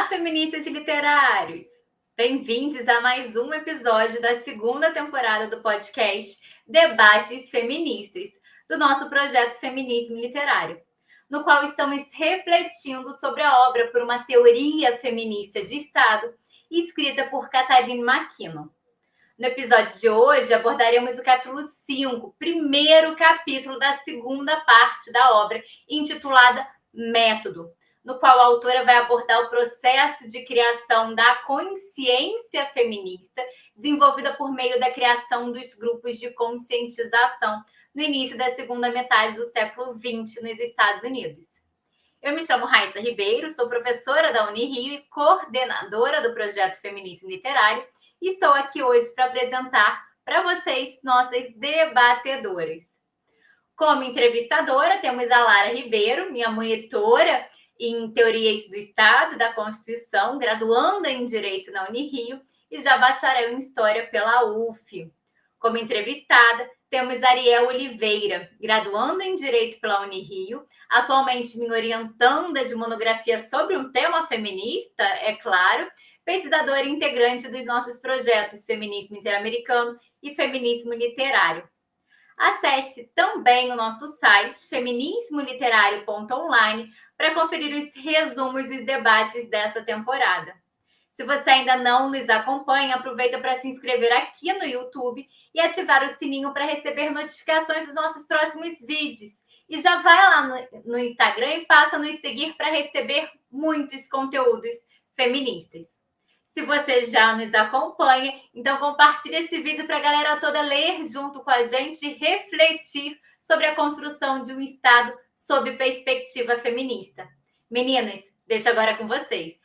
Olá, feministas e literários! Bem-vindos a mais um episódio da segunda temporada do podcast Debates Feministas, do nosso projeto Feminismo Literário, no qual estamos refletindo sobre a obra por uma teoria feminista de Estado, escrita por Catherine McKinnon. No episódio de hoje, abordaremos o capítulo 5, primeiro capítulo da segunda parte da obra, intitulada Método, no qual a autora vai abordar o processo de criação da consciência feminista, desenvolvida por meio da criação dos grupos de conscientização no início da segunda metade do século XX nos Estados Unidos. Eu me chamo Raíssa Ribeiro, sou professora da Unirio e coordenadora do projeto Feminismo Literário, e estou aqui hoje para apresentar para vocês nossas debatedoras. Como entrevistadora, temos a Lara Ribeiro, minha monitora em Teorias do Estado e da Constituição, graduanda em Direito na Unirio e já bacharel em História pela UF. Como entrevistada, temos Ariel Oliveira, graduanda em Direito pela Unirio, atualmente me orientanda de monografia sobre um tema feminista, é claro, pesquisadora e integrante dos nossos projetos Feminismo Interamericano e Feminismo Literário. Acesse também o nosso site feminismoliterário.online para conferir os resumos dos debates dessa temporada. Se você ainda não nos acompanha, aproveita para se inscrever aqui no YouTube e ativar o sininho para receber notificações dos nossos próximos vídeos. E já vai lá no Instagram e passa a nos seguir para receber muitos conteúdos feministas. Se você já nos acompanha, então compartilhe esse vídeo para a galera toda ler junto com a gente e refletir sobre a construção de um Estado sob perspectiva feminista. Meninas, deixo agora com vocês.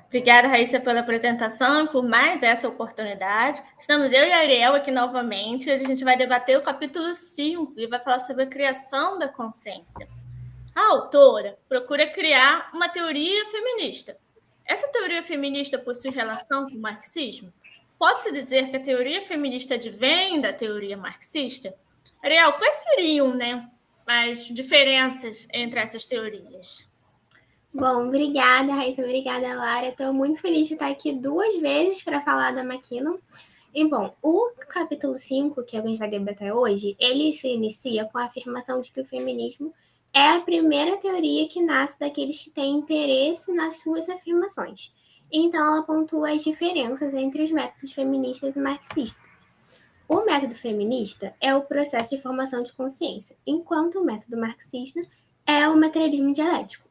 Obrigada, Raíssa, pela apresentação e por mais essa oportunidade. Estamos eu e a Ariel aqui novamente. Hoje a gente vai debater o capítulo 5 e vai falar sobre a criação da consciência. A autora procura criar uma teoria feminista. Essa teoria feminista possui relação com o marxismo? Pode-se dizer que a teoria feminista advém da teoria marxista? Ariel, quais seriam, as diferenças entre essas teorias? Bom, obrigada, Raíssa, obrigada, Lara. Estou muito feliz de estar aqui 2 vezes para falar da McKinnon. E, bom, o capítulo 5, que a gente vai debater hoje, ele se inicia com a afirmação de que o feminismo é a primeira teoria que nasce daqueles que têm interesse nas suas afirmações. Então, ela pontua as diferenças entre os métodos feministas e marxistas. O método feminista é o processo de formação de consciência, enquanto o método marxista é o materialismo dialético.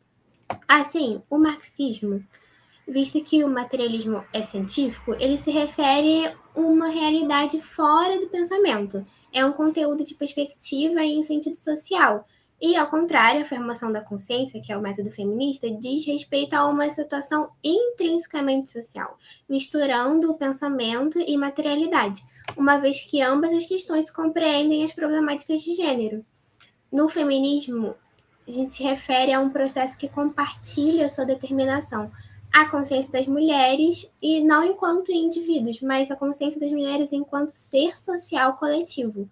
Assim, o marxismo, visto que o materialismo é científico, ele se refere a uma realidade fora do pensamento. É um conteúdo de perspectiva em um sentido social. E, ao contrário, a afirmação da consciência, que é o método feminista, diz respeito a uma situação intrinsecamente social, misturando o pensamento e materialidade, uma vez que ambas as questões compreendem as problemáticas de gênero. No feminismo, a gente se refere a um processo que compartilha sua determinação, a consciência das mulheres, e não enquanto indivíduos, mas a consciência das mulheres enquanto ser social coletivo.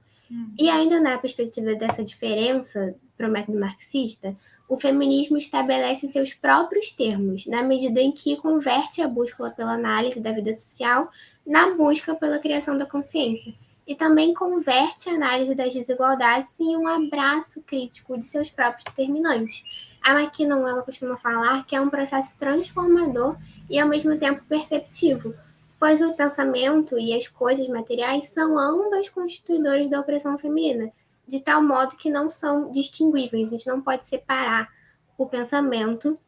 E ainda na perspectiva dessa diferença para o método marxista, o feminismo estabelece seus próprios termos, na medida em que converte a busca pela análise da vida social na busca pela criação da consciência. E também converte a análise das desigualdades em um abraço crítico de seus próprios determinantes. A McKinnon, ela costuma falar que é um processo transformador e, ao mesmo tempo, perceptivo, pois o pensamento e as coisas materiais são ambas constituidores da opressão feminina, de tal modo que não são distinguíveis. A gente não pode separar o pensamento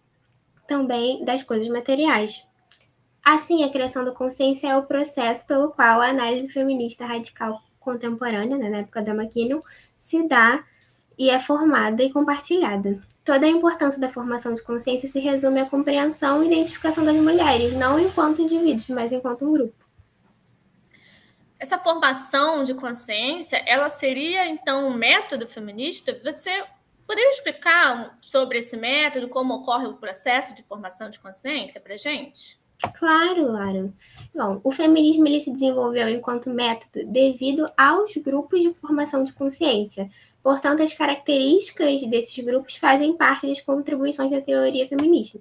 também das coisas materiais. Assim, a criação da consciência é o processo pelo qual a análise feminista radical contemporânea, na época da McKinnon, se dá e é formada e compartilhada. Toda a importância da formação de consciência se resume à compreensão e identificação das mulheres, não enquanto indivíduos, mas enquanto um grupo. Essa formação de consciência, ela seria, então, um método feminista? Você poderia explicar sobre esse método, como ocorre o processo de formação de consciência para a gente? Claro, Lara. Bom, o feminismo ele se desenvolveu enquanto método devido aos grupos de formação de consciência. Portanto, as características desses grupos fazem parte das contribuições da teoria feminista.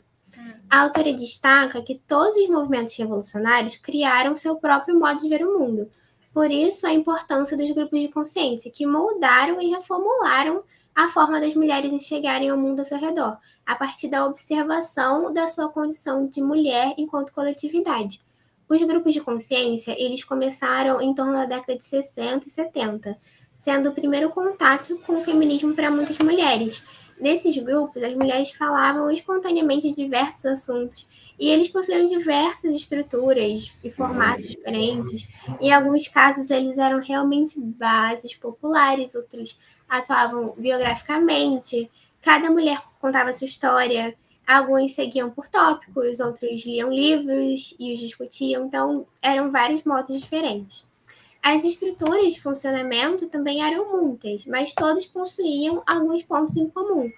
A autora destaca que todos os movimentos revolucionários criaram seu próprio modo de ver o mundo. Por isso, a importância dos grupos de consciência, que moldaram e reformularam a forma das mulheres enxergarem o mundo ao seu redor, a partir da observação da sua condição de mulher enquanto coletividade. Os grupos de consciência, eles começaram em torno da década de 60 e 70, sendo o primeiro contato com o feminismo para muitas mulheres. Nesses grupos, as mulheres falavam espontaneamente de diversos assuntos e eles possuíam diversas estruturas e formatos diferentes. Em alguns casos, eles eram realmente bases populares, outros atuavam biograficamente. Cada mulher contava sua história. Alguns seguiam por tópicos, outros liam livros e os discutiam. Então, eram vários modos diferentes. As estruturas de funcionamento também eram muitas, mas todos possuíam alguns pontos em comum.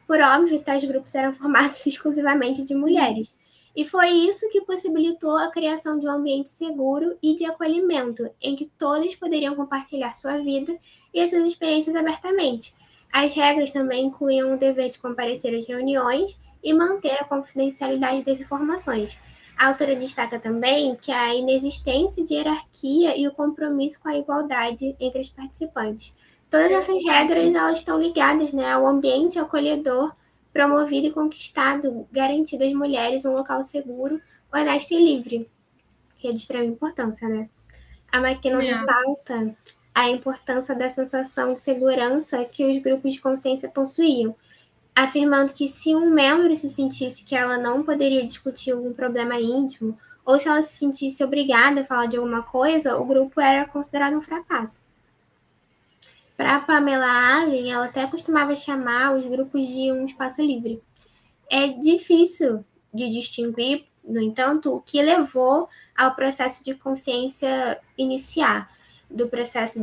Por óbvio, tais grupos eram formados exclusivamente de mulheres. E foi isso que possibilitou a criação de um ambiente seguro e de acolhimento, em que todas poderiam compartilhar sua vida e as suas experiências abertamente. As regras também incluíam o dever de comparecer às reuniões e manter a confidencialidade das informações. A autora destaca também que a inexistência de hierarquia e o compromisso com a igualdade entre os participantes. Todas essas regras elas estão ligadas, né, ao ambiente acolhedor, promovido e conquistado, garantido às mulheres um local seguro, honesto e livre, que é de extrema importância, né? A McKinnon ressalta a importância da sensação de segurança que os grupos de consciência possuíam, afirmando que se um membro se sentisse que ela não poderia discutir algum problema íntimo, ou se ela se sentisse obrigada a falar de alguma coisa, o grupo era considerado um fracasso. Para Pamela Allen, ela até costumava chamar os grupos de um espaço livre. É difícil de distinguir, no entanto, o que levou ao processo de consciência iniciar, do processo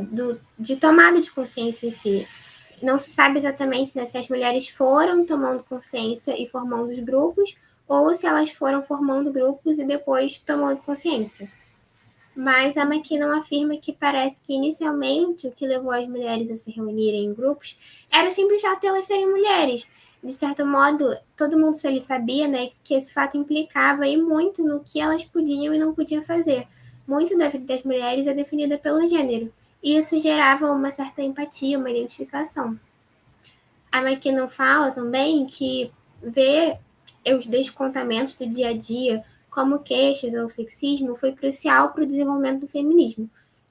de tomada de consciência em si. Não se sabe exatamente, né, se as mulheres foram tomando consciência e formando os grupos, ou se elas foram formando grupos e depois tomando consciência. Mas a McKinnon afirma que parece que inicialmente o que levou as mulheres a se reunirem em grupos era o simples fato de elas serem mulheres. De certo modo, todo mundo ali sabia, né, que esse fato implicava e muito no que elas podiam e não podiam fazer. Muito da vida das mulheres é definida pelo gênero, e isso gerava uma certa empatia, uma identificação. A McKinnon fala também que ver os descontamentos do dia a dia, como queixas ou sexismo, foi crucial para o desenvolvimento do feminismo.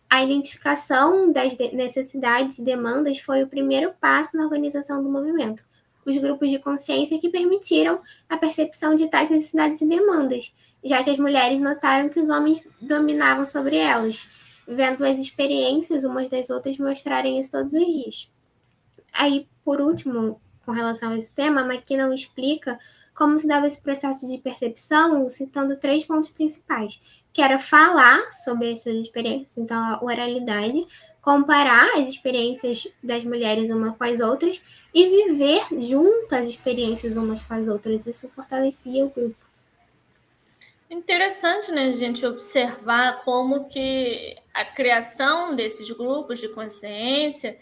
A identificação das necessidades e demandas foi o primeiro passo na organização do movimento. Os grupos de consciência que permitiram a percepção de tais necessidades e demandas, já que as mulheres notaram que os homens dominavam sobre elas, vendo as experiências umas das outras mostrarem isso todos os dias. Aí, por último, com relação a esse tema, a McKinnon explica como se dava esse processo de percepção, citando 3 pontos principais, que era falar sobre as suas experiências, então a oralidade, comparar as experiências das mulheres umas com as outras e viver junto as experiências umas com as outras. Isso fortalecia o grupo. Interessante, né, a gente observar como que a criação desses grupos de consciência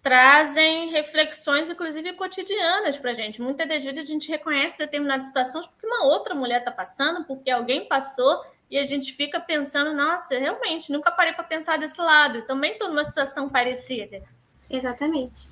trazem reflexões, inclusive cotidianas, para a gente. Muitas das vezes a gente reconhece determinadas situações porque uma outra mulher está passando, porque alguém passou, e a gente fica pensando, nossa, realmente, nunca parei para pensar desse lado. Eu também estou numa situação parecida. Exatamente.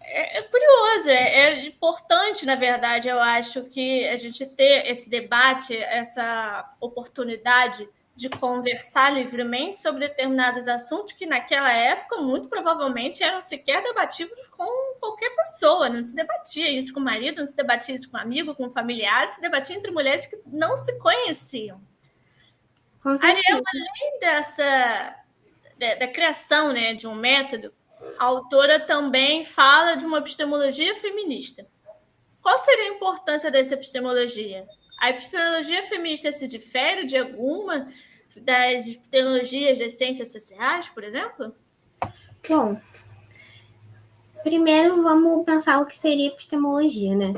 É curioso, é importante, na verdade, eu acho que a gente ter esse debate, essa oportunidade de conversar livremente sobre determinados assuntos que naquela época muito provavelmente eram sequer debatidos com qualquer pessoa, não se debatia isso com o marido, não se debatia isso com um amigo, com um familiar, se debatia entre mulheres que não se conheciam. Ariel, além da criação, né, de um método, a autora também fala de uma epistemologia feminista. Qual seria a importância dessa epistemologia? A epistemologia feminista se difere de alguma das epistemologias das ciências sociais, por exemplo? Bom, primeiro vamos pensar o que seria epistemologia, né?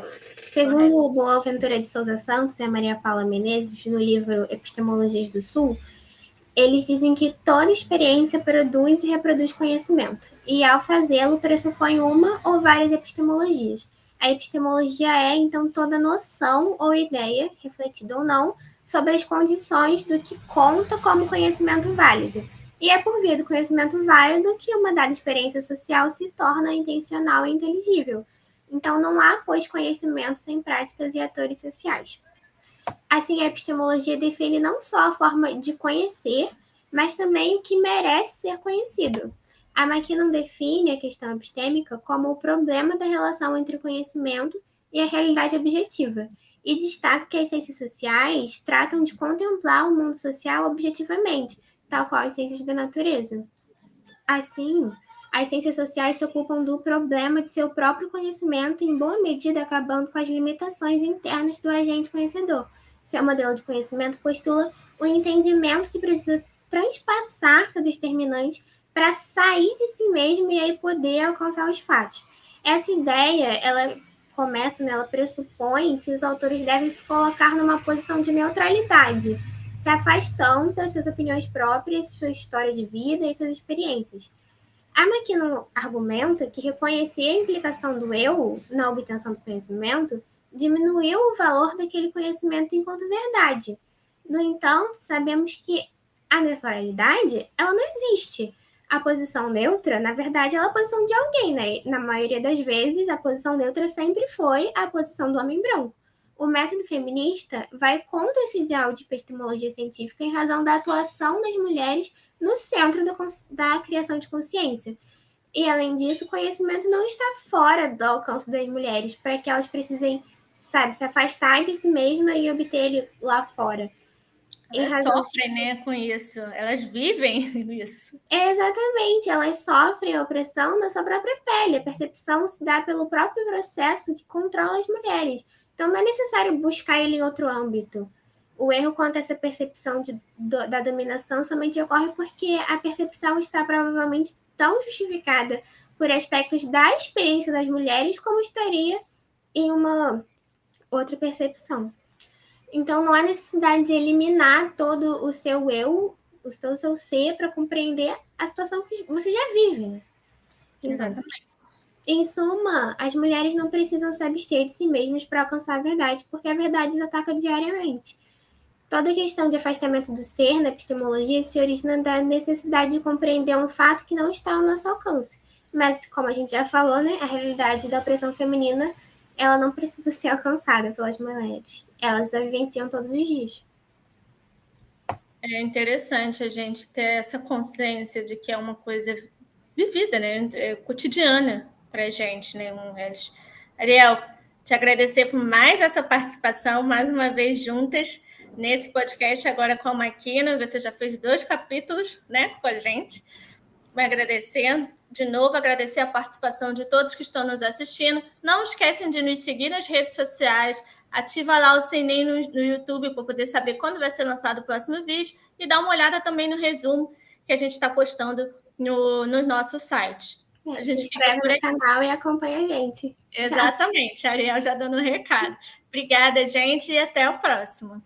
Segundo o Boaventura de Souza Santos e a Maria Paula Menezes, no livro Epistemologias do Sul, eles dizem que toda experiência produz e reproduz conhecimento, e ao fazê-lo pressupõe uma ou várias epistemologias. A epistemologia é, então, toda noção ou ideia, refletida ou não, sobre as condições do que conta como conhecimento válido. E é por via do conhecimento válido que uma dada experiência social se torna intencional e inteligível. Então, não há, pois, conhecimento sem práticas e atores sociais. Assim, a epistemologia define não só a forma de conhecer, mas também o que merece ser conhecido. A McKinnon define a questão epistêmica como o problema da relação entre o conhecimento e a realidade objetiva, e destaca que as ciências sociais tratam de contemplar o mundo social objetivamente, tal qual as ciências da natureza. Assim, as ciências sociais se ocupam do problema de seu próprio conhecimento, em boa medida acabando com as limitações internas do agente conhecedor. Seu modelo de conhecimento postula o entendimento que precisa transpassar-se dos determinantes para sair de si mesmo e aí poder alcançar os fatos. Essa ideia, ela pressupõe que os autores devem se colocar numa posição de neutralidade, se afastando das suas opiniões próprias, sua história de vida e suas experiências. A McKinnon argumenta que reconhecer a implicação do eu na obtenção do conhecimento diminuiu o valor daquele conhecimento enquanto verdade. No entanto, sabemos que a neutralidade, ela não existe. A posição neutra, na verdade, ela é a posição de alguém, né? Na maioria das vezes, a posição neutra sempre foi a posição do homem branco. O método feminista vai contra esse ideal de epistemologia científica em razão da atuação das mulheres no centro da criação de consciência. E, além disso, o conhecimento não está fora do alcance das mulheres, para que elas precisem, se afastar de si mesma e obter ele lá fora. Elas sofrem, né, com isso. Elas vivem isso. Exatamente. Elas sofrem a opressão na sua própria pele. A percepção se dá pelo próprio processo que controla as mulheres. Então, não é necessário buscar ele em outro âmbito. O erro quanto a essa percepção da dominação somente ocorre porque a percepção está provavelmente tão justificada por aspectos da experiência das mulheres como estaria em uma outra percepção. Então, não há necessidade de eliminar todo o seu eu, todo o seu ser, para compreender a situação que você já vive, né? Exatamente. Em suma, as mulheres não precisam se abster de si mesmas para alcançar a verdade, porque a verdade os ataca diariamente. Toda questão de afastamento do ser na epistemologia se origina da necessidade de compreender um fato que não está ao nosso alcance. Mas, como a gente já falou, né, a realidade da opressão feminina, ela não precisa ser alcançada pelas mulheres. Elas a vivenciam todos os dias. É interessante a gente ter essa consciência de que é uma coisa vivida, né, cotidiana para a gente, né? Ariel, te agradecer por mais essa participação, mais uma vez juntas nesse podcast agora com a McKinnon. Você já fez 2 capítulos, né, com a gente. Me agradecendo de novo, agradecer a participação de todos que estão nos assistindo. Não esquecem de nos seguir nas redes sociais, ativa lá o sininho no YouTube para poder saber quando vai ser lançado o próximo vídeo e dá uma olhada também no resumo que a gente está postando no nosso site. A gente se inscreve no canal e acompanha a gente. Exatamente, a Ariel já dando um recado. Obrigada, gente, e até o próximo.